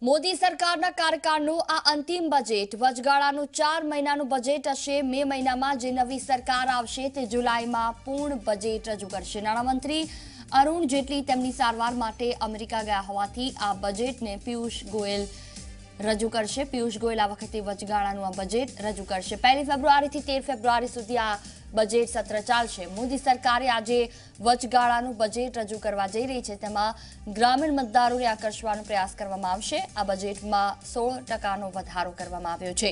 મોદી સરકારના કાર્યકાળનું આ અંતિમ બજેટ વચગાળાનું 4 મહિનાનું બજેટ હશે। મે મહિનામાં જે નવી સરકાર આવશે તે જુલાઈમાં પૂર્ણ બજેટ રજૂ કરશે। નાણામંત્રી અરુણ જેટલી તેમની સારવાર માટે અમેરિકા ગયા હોવાથી આ બજેટને પિયુષ ગોયલ રજૂ કરશે। પિયુષ ગોયલ આ વખતે વચગાળાનું આ બજેટ રજૂ કરશે। 1 ફેબ્રુઆરીથી 13 ફેબ્રુઆરી સુધી આ બજેટ સત્ર ચાલશે। મોદી સરકારે આજે વચગાળાનું બજેટ રજૂ કરવા જઈ રહી છે, તેમાં ગ્રામીણ મતદારોને આકર્ષવાનો પ્રયાસ કરવામાં આવશે। આ બજેટમાં 16% વધારો કરવામાં આવ્યો છે।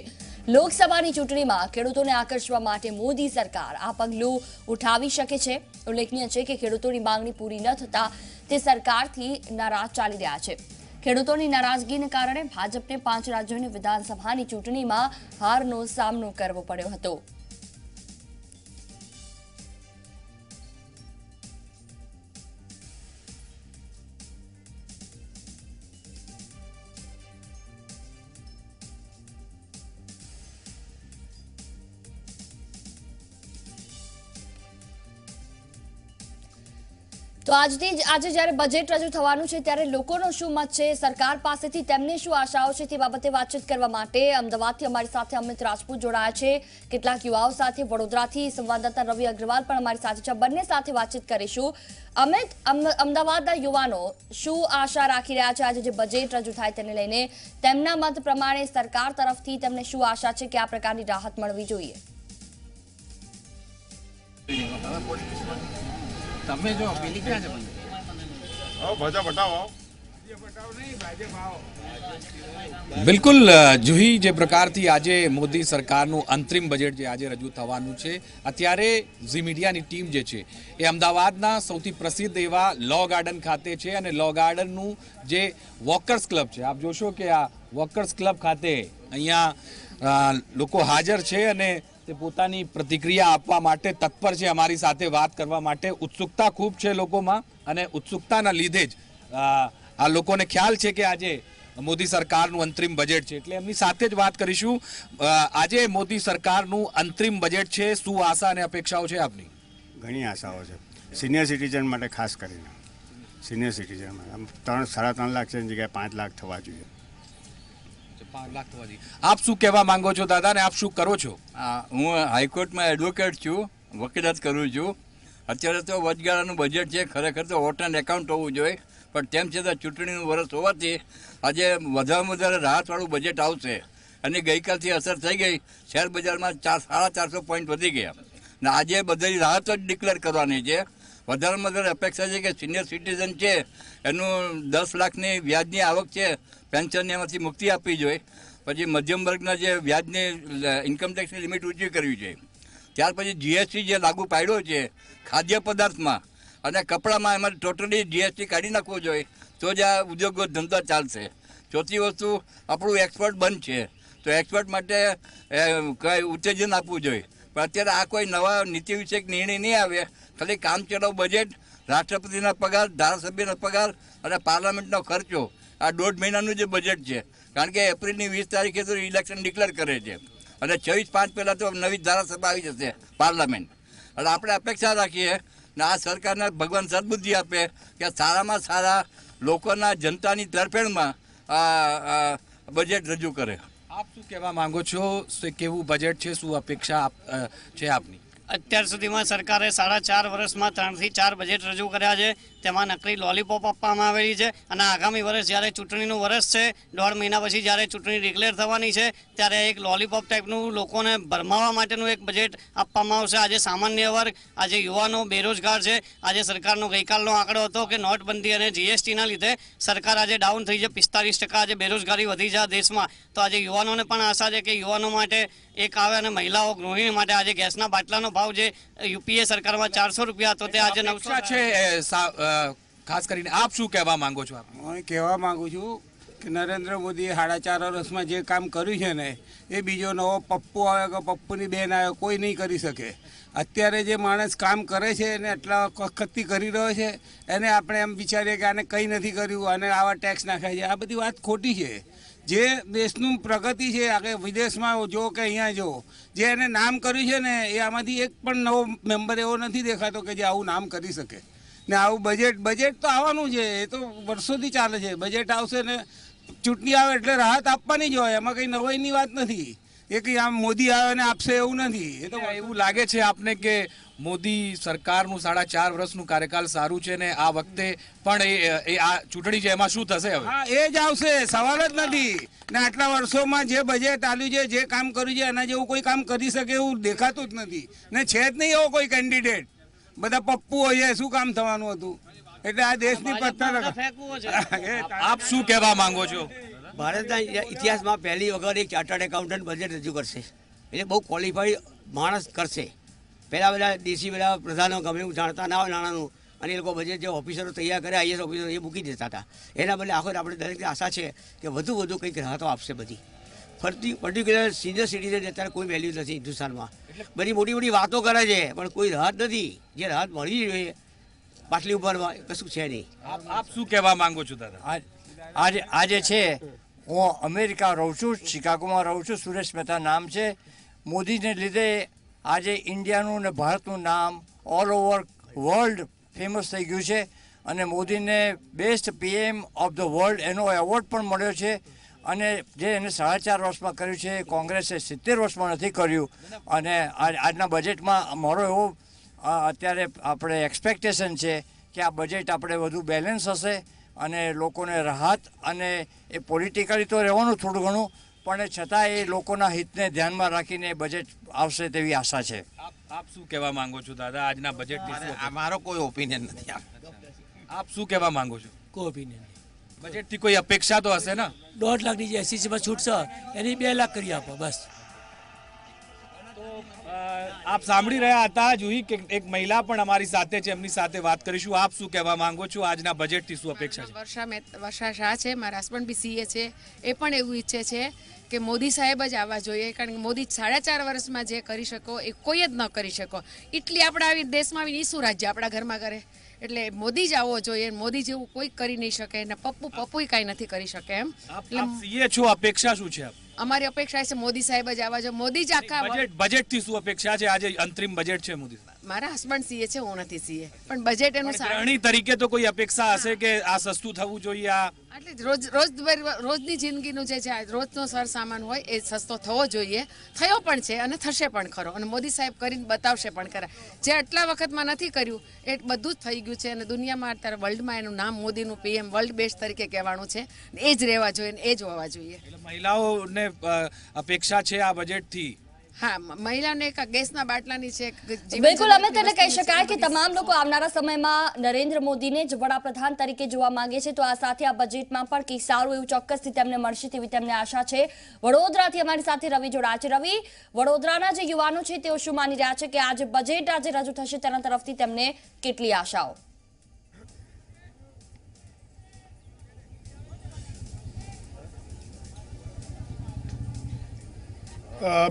લોકસભાની ચૂંટણીમાં ખેડૂતોને આકર્ષવા માટે મોદી સરકાર આ પગલું ઉઠાવી શકે છે। ઉલ્લેખનીય છે કે ખેડૂતોની માંગણી પૂરી ન થતા તે સરકારથી નારાજ ચાલી રહ્યા છે। ખેડૂતોની નારાજગીને કારણે ભાજપને 5 રાજ્યોની વિધાનસભાની ચૂંટણીમાં હારનો સામનો કરવો પડ્યો હતો। તો આજે જ્યારે બજેટ રજૂ થવાનું છે ત્યારે લોકોનો શું મત છે, સરકાર પાસેથી તેમને શું આશાઓ છે તે બાબતે વાતચીત કરવા માટે અમદાવાદથી અમારી સાથે અમિત રાજપૂત જોડાયા છે। કેટલાક યુવાઓ સાથે વડોદરાથી સંવાદદાતા રવિ અગ્રવાલ પણ અમારી સાથે છે। બંને સાથે વાતચીત કરીશું। અમિત, અમદાવાદના યુવાનો શું આશા રાખી રહ્યા છે આજે જે બજેટ રજૂ થાય તેને લઈને? તેમના મત પ્રમાણે સરકાર તરફથી તેમને શું આશા છે કે આ પ્રકારની રાહત મળવી જોઈએ? તમે જો પેલી ક્યાં છે ભાજા બતાવો બિલકુલ જુહી જે પ્રકારથી આજે મોદી સરકારનું અંતરિમ બજેટ જે આજે રજૂ થવાનું છે, અત્યારે ઝી મીડિયાની ટીમ જે છે એ અમદાવાદના સૌથી પ્રસિદ્ધ એવા લો ગાર્ડન ખાતે છે અને લો ગાર્ડનનું જે વોકર્સ ક્લબ છે, આપ જોશો કે આ વોકર્સ ક્લબ ખાતે અહીંયા લોકો હાજર છે અને તે પોતાની પ્રતિક્રિયા આપવા માટે તત્પર છે। અમારી સાથે વાત કરવા માટે ઉત્સુકતા ખૂબ છે લોકોમાં અને ઉત્સુકતાના લીધે જ આ લોકોને ખ્યાલ છે કે આજે મોદી સરકારનું અંતરિમ બજેટ છે, એટલે એમની સાથે જ વાત કરીશું। આજે મોદી સરકારનું અંતરિમ બજેટ છે, શું આશા અને અપેક્ષાઓ છે આપની? ઘણી આશાઓ છે સિનિયર સિટીઝન માટે, ખાસ કરીને સિનિયર સિટીઝન માટે 3.5 લાખ છે એની જગ્યાએ 5 લાખ થવા જોઈએ। 5 લાખ થવા જોઈએ। આપ શું કહેવા માંગો છો દાદા, ને આપ શું કરો છો? હું હાઈકોર્ટમાં એડવોકેટ છું, વકીલાત કરું છું। અત્યારે તો વચગાળાનું બજેટ છે, ખરેખર તો વોટ એન્ડ એકાઉન્ટ હોવું જોઈએ, પણ તેમ છતાં ચૂંટણીનું વર્ષ હોવાથી આજે વધારેમાં વધારે રાહતવાળું બજેટ આવશે અને ગઈકાલથી અસર થઈ ગઈ। શેર બજારમાં 450 પોઈન્ટ વધી ગયા ને આજે બધી રાહત જ ડિક્લેર કરવાની છે। વધારેમાં વધારે અપેક્ષા છે કે સિનિયર સિટીઝન છે એનું 10 લાખની વ્યાજની આવક છે, પેન્શનની એમાંથી મુક્તિ આપવી જોઈએ। પછી મધ્યમ વર્ગના જે વ્યાજની ઇન્કમ ટેક્સની લિમિટ ઊંચી કરવી જોઈએ। ત્યાર પછી જીએસટી જે લાગુ પાડ્યો છે ખાદ્ય પદાર્થમાં અને કપડામાં, એમાં ટોટલી જીએસટી કાઢી નાખવો જોઈએ, તો જ આ ઉદ્યોગો ધંધા ચાલશે। ચોથી વસ્તુ, આપણું એક્સપોર્ટ બંધ છે, તો એક્સપોર્ટ માટે કંઈ ઉત્તેજન આપવું જોઈએ, પણ અત્યારે આ કોઈ નવા નીતિ વિષયક નિર્ણય નહીં આવે, ખાલી કામચલાઉ બજેટ, રાષ્ટ્રપતિના પગાર, ધારાસભ્યના પગાર અને પાર્લામેન્ટનો ખર્ચો, આ 1.5 મહિનાનું જે બજેટ છે, કારણ કે એપ્રિલની 20 તારીખે તો ઇલેક્શન ડિક્લેર કરે છે અને 26/5 પહેલાં તો નવી ધારાસભા આવી જશે, પાર્લામેન્ટ। એટલે આપણે અપેક્ષા રાખીએ ને આ સરકારને ભગવાન સદબુદ્ધિ આપે કે સારામાં સારા લોકોના, જનતાની તરફેણમાં બજેટ રજૂ કરે। આપ શું કહેવા માંગો છો, કેવું બજેટ છે, શું અપેક્ષા છે આપની? અત્યાર સુધીમાં સરકારે 4.5 વર્ષમાં 3 થી 4 બજેટ રજૂ કર્યા છે, તેમાં નકરી લોલીપોપ આપવામાં આવેલી છે અને આગામી વર્ષ જ્યારે ચૂંટણીનું વર્ષ છે, 1.5 મહિના પછી જ્યારે ચૂંટણી ડિક્લેર થવાની છે ત્યારે એક લોલીપોપ ટાઈપનું લોકોને ભરમાવવા માટેનું એક બજેટ આપવામાં આવશે। આજે સામાન્ય વર્ગ, આજે યુવાનો બેરોજગાર છે। આજે સરકારનો ગઈકાલનો આંકડો હતો કે નોટબંધી અને જીએસટીના લીધે સરકાર આજે ડાઉન થઈ છે, 45% આજે બેરોજગારી વધી છે દેશમાં। તો આજે યુવાનોને પણ આશા છે કે યુવાનો માટે એક આવે અને મહિલાઓ, ગૃહિણી માટે આજે ગેસના બાટલાનો ભાવ જે યુપીએ સરકારમાં 400 રૂપિયા હતો તે આજે 900 છે। ખાસ કરીને આપ શું કહેવા માંગો છો? હું કહેવા માંગુ છું કે નરેન્દ્ર મોદીએ 4.5 વર્ષમાં જે કામ કર્યું છે ને, એ બીજો નવો પપ્પુ આવે કે પપ્પુની બેન આવે, કોઈ નહીં કરી શકે। અત્યારે જે માણસ કામ કરે છે અને એટલા વખતથી કરી રહ્યો છે, એને આપણે એમ વિચારીએ કે આને કંઈ નથી કર્યું અને આવા ટેક્સ નાખાય છે, આ બધી વાત ખોટી છે। જે દેશનું પ્રગતિ છે, આગળ વિદેશમાં જો કે અહીંયા જો, જે એને નામ કર્યું છે ને, એ આમાંથી એક પણ નવો મેમ્બર એવો નથી દેખાતો કે જે આવું નામ કરી શકે। ને આવું બજેટ તો આવવાનું છે, એ તો વર્ષોથી ચાલે છે। બજેટ આવશે ને ચૂંટણી આવે એટલે રાહત આપવાની જ હોય, એમાં કંઈ નવાઈની વાત નથી. એ કંઈ આમ મોદી આવે ને આપશે એવું નથી. એ તો એવું લાગે છે આપને કે મોદી સરકારનું 4.5 વર્ષનું કાર્યકાલ સારું છે ને આ વખતે પણ એ આ ચૂંટણી છે એમાં શું થશે હવે? હા, એ જ આવશે, સવાલ જ નથી. ને આટલા વર્ષોમાં જે બજેટ આલ્યું છે, જે કામ કર્યું છે, એના જેવું કોઈ કામ કરી શકે એવું દેખાતું જ નથી. ને છે જ નહીં એવો કોઈ કેન્ડિડેટ. બધા પપ્પુ હોય, શું કામ થવાનું હતું? એટલે આ દેશની પથ્થર આપ શું કહેવા માંગો છો? ભારતના ઇતિહાસમાં પહેલી વખત એક ચાર્ટર્ડ એકાઉન્ટન્ટ બજેટ રજૂ કરશે. એટલે બહુ ક્વોલિફાઈડ માણસ કરશે. પહેલાં બધા દેશી બધા પ્રધાનો ગમે એવું જાણતા ના હોય નાણાંનું, અને એ લોકો બજેટ જે ઓફિસરો તૈયાર કરે, આઈએસ ઓફિસરો, એ મૂકી દેતા હતા. એના બદલે આખો આપણે દરેકને આશા છે કે વધુ કંઈક રાહતો આપશે. બધી પર્ટિક્યુલર સિનિયર સિટીઝન અત્યારે કોઈ વેલ્યુ નથી હિન્દુસ્તાનમાં. બધી મોટી વાતો કરે છે પણ કોઈ રાહત નથી. જે રાહત મળવી જોઈએ પાટલી ઉપર કશું છે નહીં. આપ શું કહેવા માંગો છો દાદા? આજે છે, હું અમેરિકા રહું છું, શિકાગોમાં રહું છું. સુરેશ મહેતા નામ છે. મોદીને લીધે આજે ઇન્ડિયાનું ને ભારતનું નામ ઓલ ઓવર વર્લ્ડ ફેમસ થઈ ગયું છે. અને મોદીને best PM of the world એનો એવોર્ડ પણ મળ્યો છે. અને જે એને 4.5 વર્ષમાં કર્યું છે કોંગ્રેસે 70 વર્ષમાં નથી કર્યું. અને આજના બજેટમાં મારો એવો અત્યારે આપણે એક્સપેક્ટેશન છે કે આ બજેટ આપણે વધુ બેલેન્સ હશે અને લોકોને રાહત, અને એ પોલિટિકલી તો રહેવાનું થોડું ઘણું, પણ છતાં એ લોકોના હિતને ધ્યાનમાં રાખીને બજેટ આવશે તેવી આશા છે. આપ શું કહેવા માંગો છો દાદા આજના બજેટથી? મારો કોઈ ઓપિનિયન નથી. આપ શું કહેવા માંગો છો? કોઈ ઓપિનિયન બજેટથી કોઈ અપેક્ષા તો હશે ને? 1.5 લાખની જે SCમાં છૂટ છે એની 2 લાખ કરી આપો બસ. આપ સાંભળી રહ્યા હતા જુહી કે એક મહિલા પણ અમારી સાથે છે, એમની સાથે વાત કરીશું. આપ શું કહેવા માંગો છો? આજના બજેટથી શું અપેક્ષા છે? વર્ષા શાહ છે, મારા હસબન્ડ બી CA છે. એ પણ એવું ઈચ્છે છે કે મોદી સાહેબ જ આવવા જોઈએ, કારણ કે મોદી 4.5 વર્ષમાં જે કરી શકો એ કોઈ જ ન કરી શકો. એટલી આપણા આવી દેશમાં આવીને શું રાજ્ય આપણા ઘરમાં કરે? એટલે મોદી જ આવવો જોઈએ. મોદી જેવું કોઈ કરી નહીં શકે, અને પપ્પુય કાંઈ નથી કરી શકે એમ. આપ CA છો, અપેક્ષા શું છે? અમારી અપેક્ષા છે મોદી સાહેબ જ આવવા જોઈએ. મોદી જ આખા બજેટથી શું અપેક્ષા છે? આજે અંતરિમ બજેટ છે મોદી. મારા હસબન્ડ CA છે, હું નથી CA, પણ બજેટ એનું ગૃહિણી તરીકે તો કોઈ અપેક્ષા હશે કે આ સસ્તું થવું જોઈએ. આ એટલે રોજની જિંદગીનું જે રોજનો સર સામાન હોય એ સસ્તો થવો જોઈએ. થયો પણ છે અને થશે પણ ખરો, અને મોદી સાહેબ કરીને બતાવશે પણ ખરા. જે આટલા વખતમાં નથી કર્યું એ બધું જ થઈ ગયું છે, અને દુનિયામાં અત્યારે વર્લ્ડમાં એનું નામ મોદીનું PM વર્લ્ડ બેસ્ટ તરીકે કહેવાનું છે. એ જ રહેવા જોઈએ, એ જ હોવા જોઈએ. મહિલાઓને અપેક્ષા છે આ બજેટથી? હા, મહિલાને એક ગેસના બાટલાની છે. બિલકુલ, અમે તેને કહી શકાય કે તમામ લોકો આવનારા સમયમાં નરેન્દ્ર મોદીને જ વડાપ્રધાન તરીકે જોવા માંગે છે. તો આ સાથે આ બજેટમાં પણ કંઈક સારું એવું ચોક્કસથી તેમને મળશે તેવી તેમને આશા છે. વડોદરાથી અમારી સાથે રવિ જોડાયા છે. રવિ, વડોદરાના જે યુવાનો છે તેઓ શું માની રહ્યા છે કે આજે બજેટ આજે રજૂ થશે તેના તરફથી તેમને કેટલી આશાઓ?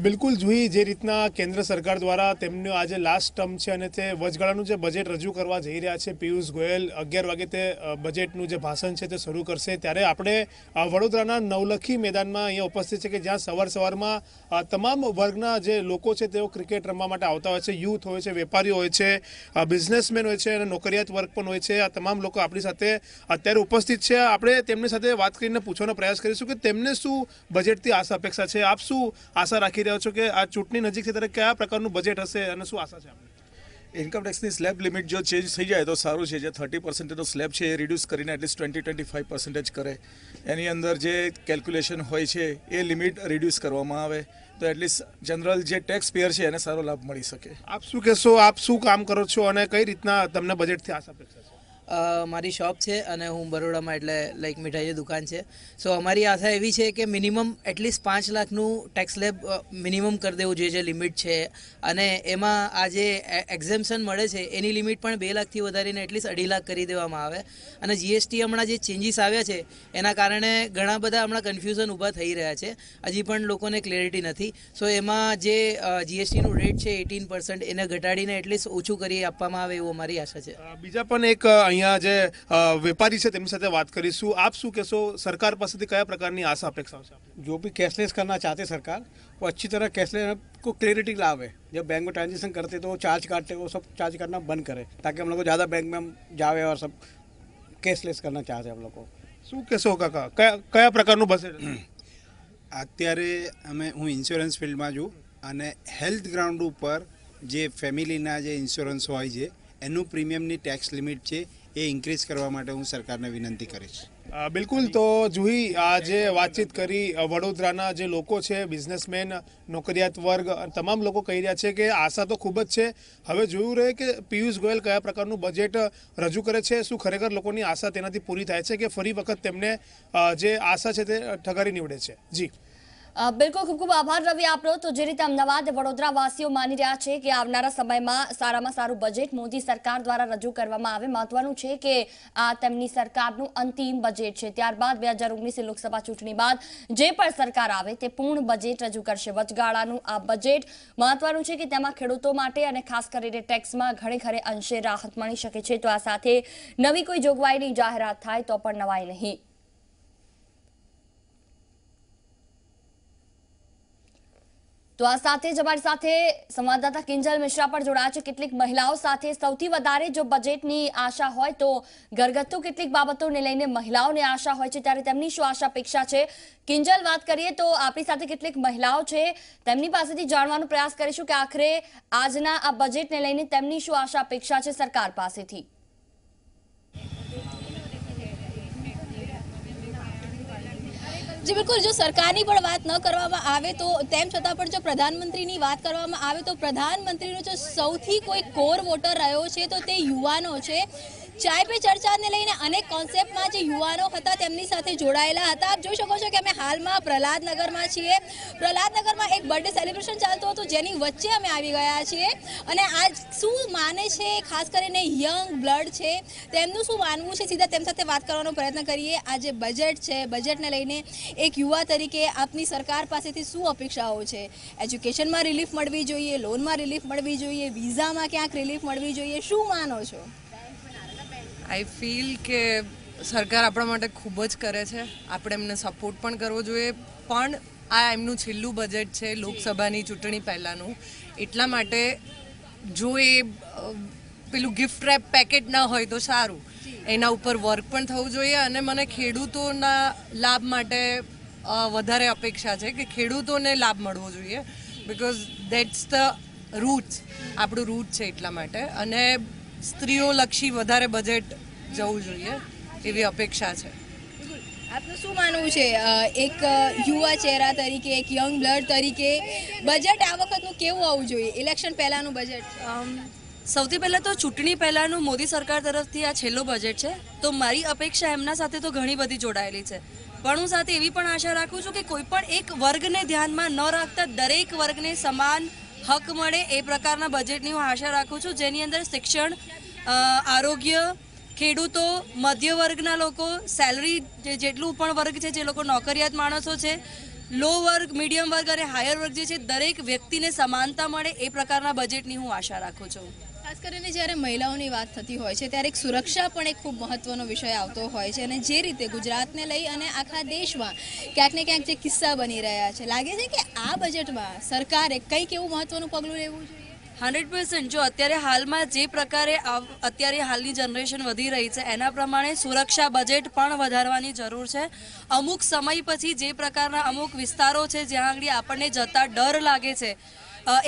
બિલકુલ જુહી, જે રીતના કેન્દ્ર સરકાર દ્વારા તેમનું આજે લાસ્ટ ટર્મ છે અને તે વચગાળાનું જે બજેટ રજૂ કરવા જઈ રહ્યા છે, પિયુષ ગોયલ 11 વાગે તે બજેટનું જે ભાષણ છે તે શરૂ કરશે. ત્યારે આપણે વડોદરાના નવલખી મેદાનમાં અહીંયા ઉપસ્થિત છે કે જ્યાં સવારમાં તમામ વર્ગના જે લોકો છે તેઓ ક્રિકેટ રમવા માટે આવતા હોય છે. યુથ હોય છે, વેપારીઓ હોય છે, બિઝનેસમેન હોય છે અને નોકરિયાત વર્ગ પણ હોય છે. આ તમામ લોકો આપણી સાથે અત્યારે ઉપસ્થિત છે. આપણે તેમની સાથે વાત કરીને પૂછવાનો પ્રયાસ કરીશું કે તેમને શું બજેટથી આશા અપેક્ષા છે. આપ શું આશા રાખી રહ્યો છો કે આ ચૂંટણી નજીક છે ત્યારે કયા પ્રકારનું બજેટ હશે અને શું આશા છે આપણે? ઇન્કમ ટેક્સની સ્લેબ લિમિટ જો ચેન્જ થઈ જાય તો સારું છે. જે 30%નો સ્લેબ છે એ રિડ્યુસ કરીને એટલીસ્ટ 20-25% કરે. એની અંદર જે કેલ્ક્યુલેશન હોય છે એ લિમિટ રિડ્યુસ કરવામાં આવે તો એટલીસ્ટ જનરલ જે ટેક્સ પેયર છે એને સારો લાભ મળી શકે. આપ શું કહેશો? આપ શું કામ કરો છો અને કઈ રીતના તમને બજેટથી આશા અપેક્ષા છે? મારી શોપ છે અને હું બરોડામાં, એટલે લાઈક મીઠાઈની દુકાન છે. સો અમારી આશા એવી છે કે મિનિમમ એટલીસ્ટ 5 લાખનું ટેક્સ સ્લેબ મિનિમમ કરી દેવું જોઈએ, જે લિમિટ છે. અને એમાં આ જે એક્ઝેમ્પશન મળે છે એની લિમિટ પણ 2 લાખથી વધારીને એટલીસ્ટ 2.5 લાખ કરી દેવામાં આવે. અને GST હમણાં જે ચેન્જીસ આવ્યા છે એના કારણે ઘણા બધા હમણાં કન્ફ્યુઝન ઊભા થઈ રહ્યા છે. હજી પણ લોકોને ક્લેરિટી નથી. સો એમાં જે GSTનું રેટ છે 18% એને ઘટાડીને એટલીસ્ટ ઓછું કરી આપવામાં આવે એવું અમારી આશા છે. બીજા પણ એક અહીંયા જે વેપારી છે તેમની સાથે વાત કરીશું. આપ શું કહેશો? सरकार पास क्या प्रकार की आशा अपेक्षा है? जो भी कैशलेस करना चाहते सरकार वो अच्छी तरह कैशलेस को क्लियरिटी लावे. जब बैंक में ट्रांजेक्शन करते तो वो चार्ज काटते, वो सब चार्ज करना बंद करे ताकि हम लोग को ज़्यादा बैंक में हम जावे और सब कैशलेस करना चाहते हैं हम लोग को. શું કહેશો કાકા, કયા પ્રકારનું બજેટ? અત્યારે હું ઇન્સ્યોરન્સ ફિલ્ડમાં છું અને હેલ્થ ગ્રાઉન્ડ ઉપર જે ફેમિલીના જે ઇન્સ્યોરન્સ હોય છે એનું પ્રીમિયમની ટેક્સ લિમિટ છે એ ઇન્ક્રીઝ કરવા માટે હું સરકારને વિનંતી કરીશ. બિલકુલ. તો જુહી, આ જે વાતચીત કરી વડોદરાના જે લોકો છે, બિઝનેસમેન, નોકરિયાત વર્ગ, તમામ લોકો કહી રહ્યા છે કે આશા તો ખૂબ જ છે. હવે જોયું રહે કે પિયુષ ગોયલ કયા પ્રકારનું બજેટ રજૂ કરે છે. શું ખરેખર લોકોની આશા તેનાથી પૂરી થાય છે કે ફરી વખત તેમને જે આશા છે તે ઠગારી નીવડે છે? જી બિલકુલ, ખૂબ ખૂબ આભાર રવિ આપનો. તો જે રીતે અમદાવાદ વડોદરા વાસીઓ માની રહ્યા છે કે આવનારા સમયમાં સારામાં સારું બજેટ મોદી સરકાર દ્વારા રજૂ કરવામાં આવે. મહત્વનું છે કે આ તેમની સરકારનું અંતિમ બજેટ છે. ત્યારબાદ 2019 લોકસભા ચૂંટણી બાદ જે પણ સરકાર આવે તે પૂર્ણ બજેટ રજૂ કરશે. વચગાળાનું આ બજેટ મહત્વનું છે કે તેમાં ખેડૂતો માટે અને ખાસ કરીને ટેક્સમાં ઘણે અંશે રાહત મળી શકે છે. તો આ સાથે નવી કોઈ જોગવાઈની જાહેરાત થાય તો પણ નવાઈ નહીં. તો આ સાથે જ અમારી સાથે સંવાદદાતા કિંજલ મિશ્રા પણ જોડાયા છે. કેટલીક મહિલાઓ સાથે સૌથી વધારે જો બજેટની આશા હોય તો ઘરગથ્થુ કેટલીક બાબતોને લઈને મહિલાઓને આશા હોય છે, ત્યારે તેમની શું આશા અપેક્ષા છે? કિંજલ, વાત કરીએ તો આપણી સાથે કેટલીક મહિલાઓ છે, તેમની પાસેથી જાણવાનો પ્રયાસ કરીશું કે આખરે આજના આ બજેટને લઈને તેમની શું આશા અપેક્ષા છે સરકાર પાસેથી. જી બિલકુલ, જો સરકારની પણ વાત ન કરવામાં આવે તો તેમ છતાં પણ જો પ્રધાનમંત્રીની વાત કરવામાં આવે તો પ્રધાનમંત્રીનો જો સૌથી કોઈ કોર વોટર રહ્યો છે તો તે યુવાનો છે. ચાય પે ચર્ચાને લઈને અનેક કોન્સેપ્ટમાં જે યુવાનો હતા તેમની સાથે જોડાયેલા હતા. આપ જોઈ શકો છો કે અમે હાલમાં પ્રહલાદનગરમાં છીએ. પ્રહલાદનગરમાં એક બર્થડે સેલિબ્રેશન ચાલતું હતું જેની વચ્ચે અમે આવી ગયા છીએ અને આજ શું માને છે, ખાસ કરીને યંગ બ્લડ છે, તેમનું શું માનવું છે, સીધા તેમ સાથે વાત કરવાનો પ્રયત્ન કરીએ. આ જે બજેટ છે, બજેટને લઈને એક યુવા તરીકે આપની સરકાર પાસેથી શું અપેક્ષાઓ છે? એજ્યુકેશનમાં રિલીફ મળવી જોઈએ, લોનમાં રિલીફ મળવી જોઈએ, વિઝામાં ક્યાંક રિલીફ મળવી જોઈએ, શું માનો છો? આઈ ફીલ કે સરકાર આપણા માટે ખૂબ જ કરે છે, આપણે એમને સપોર્ટ પણ કરવો જોઈએ. પણ આ એમનું છેલ્લું બજેટ છે લોકસભાની ચૂંટણી પહેલાંનું, એટલા માટે જો એ પેલું ગિફ્ટ રેપ પેકેટ ના હોય તો સારું, એના ઉપર વર્ક પણ થવું જોઈએ. અને મને ખેડૂતોના લાભ માટે વધારે અપેક્ષા છે કે ખેડૂતોને લાભ મળવો જોઈએ, બિકોઝ દેટ્સ ધ રૂટ્સ, આપણું રૂટ છે એટલા માટે. અને સ્ત્રીઓલક્ષી વધારે બજેટ જવું જોઈએ એવી અપેક્ષા છે. આપનું શું માનવું છે એક યુવા ચહેરા તરીકે, એક યંગ બ્લડ તરીકે, બજેટ આ વખતનું કેવું આવવું જોઈએ, ઇલેક્શન પહેલાંનું બજેટ? સૌથી પહેલાં તો ચૂંટણી પહેલાંનું મોદી સરકાર તરફથી આ છેલ્લો બજેટ છે, તો મારી અપેક્ષા એમના સાથે તો ઘણી બધી જોડાયેલી છે. પણ હું સાથે એવી પણ આશા રાખું છું કે કોઈ પણ એક વર્ગને ધ્યાનમાં ન રાખતા દરેક વર્ગને સમાન હક મળે એ પ્રકારના બજેટની હું આશા રાખું છું, જેની અંદર શિક્ષણ, આરોગ્ય, ખેડૂતો, મધ્ય વર્ગના લોકો, સેલરી જેટલું પણ વર્ગ છે, જે લોકો નોકરિયાત માણસો છે, લો વર્ગ, મીડિયમ વર્ગ અને હાયર વર્ગ જે છે, દરેક વ્યક્તિને સમાનતા મળે એ પ્રકારના બજેટની હું આશા રાખું છું. ખાસ કરીને જ્યારે મહિલાઓની વાત થતી હોય છે ત્યારે એક સુરક્ષા પણ એક ખૂબ મહત્વનો વિષય આવતો હોય છે અને જે રીતે ગુજરાતને લઈ અને આખા દેશમાં ક્યાંક ને ક્યાંક જે કિસ્સા બની રહ્યા છે, લાગે છે કે આ બજેટમાં સરકારે કંઈક એવું મહત્વનું પગલું લેવું જોઈએ? 100%. જો અત્યારે હાલમાં જે પ્રકારે અત્યારે હાલની જનરેશન વધી રહી છે એના પ્રમાણે સુરક્ષા બજેટ પણ વધારવાની જરૂર છે. અમુક સમય પછી જે પ્રકારના અમુક વિસ્તારો છે જ્યાં આગળ આપણને જતા ડર લાગે છે,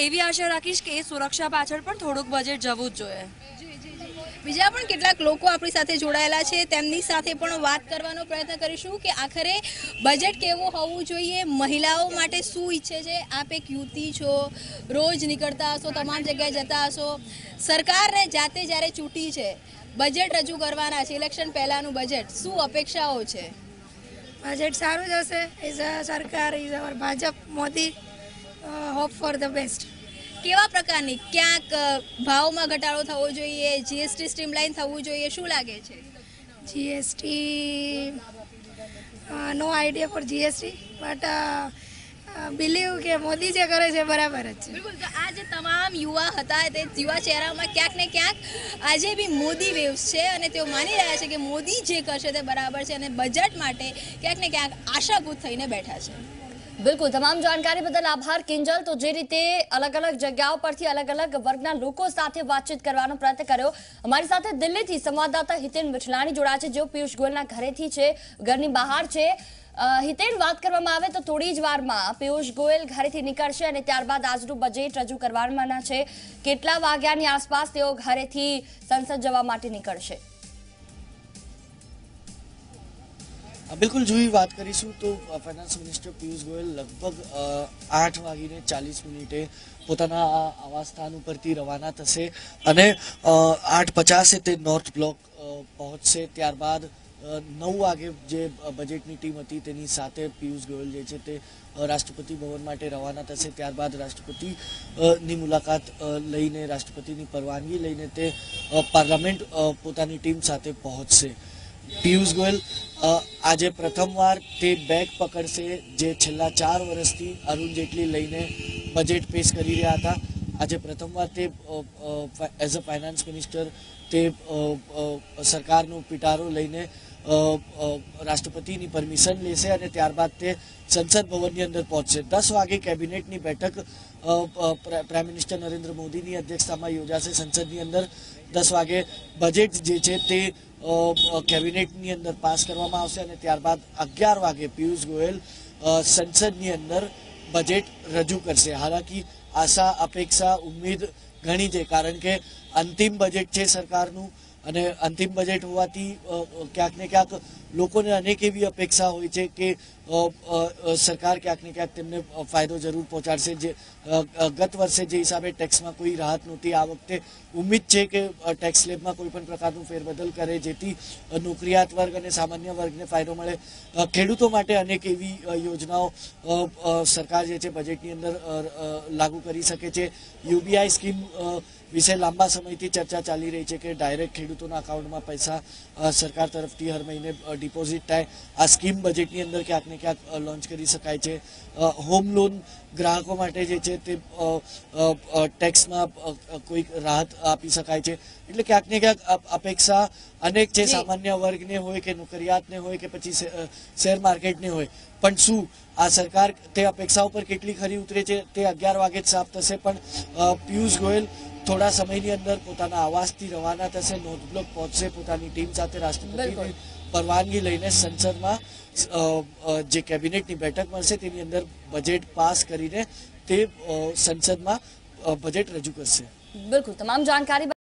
એવી આશા રાખીશ કે એ સુરક્ષા પાછળ પણ થોડુંક બજેટ જવું જ જોઈએ. બીજા પણ કેટલાક લોકો આપણી સાથે જોડાયેલા છે, તેમની સાથે પણ વાત કરવાનો પ્રયત્ન કરીશું કે આખરે બજેટ કેવું હોવું જોઈએ, મહિલાઓ માટે શું ઈચ્છે છે. આપ એક યુવતી છો, રોજ નીકળતા હશો, તમામ જગ્યાએ જતા હશો, સરકારને જાતે જ્યારે ચૂંટી છે, બજેટ રજૂ કરવાના છે, ઇલેક્શન પહેલાંનું બજેટ, શું અપેક્ષાઓ છે? બજેટ સારું જ હશે. ઇઝ અ સરકાર, is our Bhajpa, Modi, hope for the best. કેવા પ્રકારની, ક્યાંક ભાવમાં ઘટાડો થવો જોઈએ, જીએસટી સ્ટ્રીમલાઇન થવું જોઈએ, શું લાગે છે? જીએસટી નો idea for GST, but believe કે મોદી જે કરે છે બરાબર જ છે. બિલકુલ. તો આ જે તમામ યુવા હતા તે યુવા ચહેરામાં ક્યાંક ને ક્યાંક આજે બી મોદી વેવ્સ છે અને તેઓ માની રહ્યા છે કે મોદી જે કરશે તે બરાબર છે અને બજેટ માટે ક્યાંક ને ક્યાંક આશાભૂત થઈને બેઠા છે. બિલકુલ, તમામ જાણકારી બદલ આભાર કિંજલ. તો જે રીતે અલગ અલગ જગ્યાઓ પરથી અલગ અલગ વર્ગના લોકો સાથે વાતચીત કરવાનો પ્રયત્ન કર્યો. અમારી સાથે દિલ્હીથી સંવાદદાતા હિતેન મિઠલાણી જોડાયા છે, જેઓ પિયુષ ગોયલના ઘરેથી છે, ઘરની બહાર છે. હિતેન, વાત કરવામાં આવે તો થોડી જ વારમાં પિયુષ ગોયલ ઘરેથી નીકળશે અને ત્યારબાદ આજનું બજેટ રજૂ કરવાના છે. કેટલા વાગ્યાની આસપાસ તેઓ ઘરેથી સંસદ જવા માટે નીકળશે? બિલકુલ જુઈ, વાત કરીશું તો ફાઇનાન્સ મિનિસ્ટર પિયુષ ગોયલ લગભગ 8:40 પોતાના આવાસ સ્થાન ઉપરથી રવાના થશે અને 8:50 તે નોર્થ બ્લોક પહોંચશે. ત્યારબાદ 9 વાગે જે બજેટની ટીમ હતી તેની સાથે પિયુષ ગોયલ જે છે તે રાષ્ટ્રપતિ ભવન માટે રવાના થશે. ત્યારબાદ રાષ્ટ્રપતિની મુલાકાત લઈને, રાષ્ટ્રપતિની પરવાનગી લઈને તે પાર્લામેન્ટ પોતાની ટીમ સાથે પહોંચશે. પિયુષ ગોયલ આજે પ્રથમવાર તે બેગ પકડશે જે છેલ્લા 4 વર્ષથી અરુણ જેટલી લઈને બજેટ પેશ કરી રહ્યા હતા. આજે પ્રથમવાર તે એઝ અ ફાઇનાન્સ મિનિસ્ટર તે સરકારનો પિટારો લઈને રાષ્ટ્રપતિની પરમિશન લેશે અને ત્યારબાદ તે સંસદ ભવનની અંદર પહોંચશે. 10 વાગે કેબિનેટની બેઠક પ્રાઇમ મિનિસ્ટર નરેન્દ્ર મોદીની અધ્યક્ષતામાં યોજાશે સંસદની અંદર. 10 વાગે બજેટ જે છે તે કેબિનેટની અંદર પાસ કરવામાં આવશે અને ત્યારબાદ 11 વાગે પિયુષ ગોયલ સંસદની અંદર બજેટ રજૂ કરશે. હાલાકી આશા, અપેક્ષા, ઉમ્મીદ ઘણી છે, કારણ કે અંતિમ બજેટ છે સરકારનું અને અંતિમ બજેટ હોવાથી ક્યાંક ને ક્યાંક લોકોને અનેક એવી અપેક્ષા હોય છે કે સરકાર ક્યાંક ને ક્યાંક તેમને ફાયદો જરૂર પહોંચાડશે. જે ગત વર્ષે જે હિસાબે ટેક્સમાં કોઈ રાહત નહોતી, આ વખતે ઉમ્મીદ છે કે ટેક્સ સ્લેબમાં કોઈ પણ પ્રકારનું ફેરબદલ કરે જેથી નોકરિયાત વર્ગ અને સામાન્ય વર્ગને ફાયદો મળે. ખેડૂતો માટે અનેક એવી યોજનાઓ સરકાર જે છે બજેટની અંદર લાગુ કરી શકે છે. યુબીઆઈ સ્કીમ વિશે લાંબા સમયથી ચર્ચા ચાલી રહી છે કે ડાયરેક્ટ ખેડૂતોના અકાઉન્ટમાં પૈસા સરકાર તરફથી હર મહિને ડિપોઝિટ થાય. આ સ્કીમ બજેટની અંદર ક્યાંક ને ક્યાંક લોન્ચ કરી શકાય છે. હોમ લોન ગ્રાહકો માટે જે છે તે ટેક્સમાં કોઈક રાહત આપી શકાય છે. એટલે ક્યાંક ને ક્યાંક અપેક્ષા અનેક છે, સામાન્ય વર્ગને હોય કે નોકરિયાતને હોય કે પછી શેર માર્કેટને હોય. પણ શું આ સરકાર તે અપેક્ષાઓ પર કેટલી ખરી ઉતરે છે તે 11 વાગે જ સાફ થશે. પણ પિયુષ ગોયલ થોડા સમયની અંદર પોતાના આવાસથી રવાના થશે, નોર્થ બ્લોક પહોંચશે, પોતાની ટીમ સાથે રાષ્ટ્રપતિની પરવાનગી લઈને સંસદમાં જે કેબિનેટની બેઠક મળશે તેની અંદર બજેટ પાસ કરીને તે સંસદમાં બજેટ રજૂ કરશે. બિલકુલ, તમામ જાણકારી